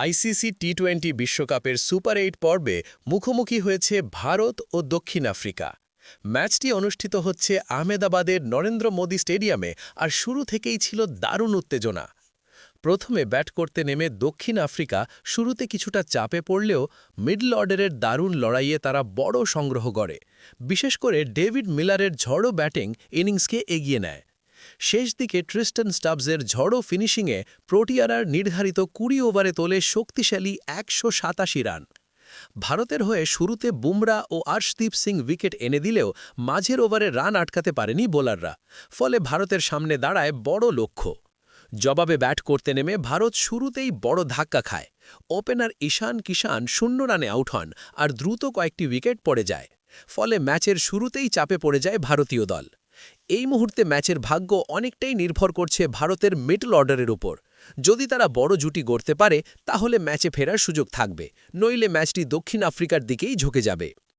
ICC টি-20 বিশ্বকাপের super ৮ পর্বে মুখোমুখি হয়েছে ভারত ও দক্ষিণ আফ্রিকা। ম্যাচটি অনুষ্ঠিত হচ্ছে আহমেদাবাদের নরেন্দ্র মোদী স্টেডিয়ামে, আর শুরু থেকেই ছিল দারুণ উত্তেজনা। প্রথমে ব্যাট করতে নেমে দক্ষিণ আফ্রিকা শুরুতে কিছুটা চাপে পড়লেও মিডল অর্ডারের দারুণ লড়াইয়ে তারা বড় সংগ্রহ করে। বিশেষ করে ডেভিড মিলারের ঝড়ো ব্যাটিং ইনিংসকে এগিয়ে নেয়। শেষ দিকে ট্রিস্টন স্টাবসের ঝড়ো ফিনিশিংয়ে প্রোটিয়ারার নির্ধারিত ২০ ওভারে তোলে শক্তিশালী ১৮৭ রান। ভারতের হয়ে শুরুতে বুমরা ও আর্শদীপ সিং উইকেট এনে দিলেও মাঝের ওভারে রান আটকাতে পারেনি বোলাররা। ফলে ভারতের সামনে দাঁড়ায় বড় লক্ষ্য। জবাবে ব্যাট করতে নেমে ভারত শুরুতেই বড় ধাক্কা খায়। ওপেনার ঈশান কিষান ০ রানে আউট হন, আর দ্রুত কয়েকটি উইকেট পড়ে যায়। ফলে ম্যাচের শুরুতেই চাপে পড়ে যায় ভারতীয় দল। এই মুহূর্তে ম্যাচের ভাগ্য অনেকটাই নির্ভর করছে ভারতের মিডল অর্ডারের উপর। যদি তারা বড় জুটি গড়তে পারে তাহলে ম্যাচে ফেরার সুযোগ থাকবে, নইলে ম্যাচটি দক্ষিণ আফ্রিকার দিকেই ঝুঁকে যাবে।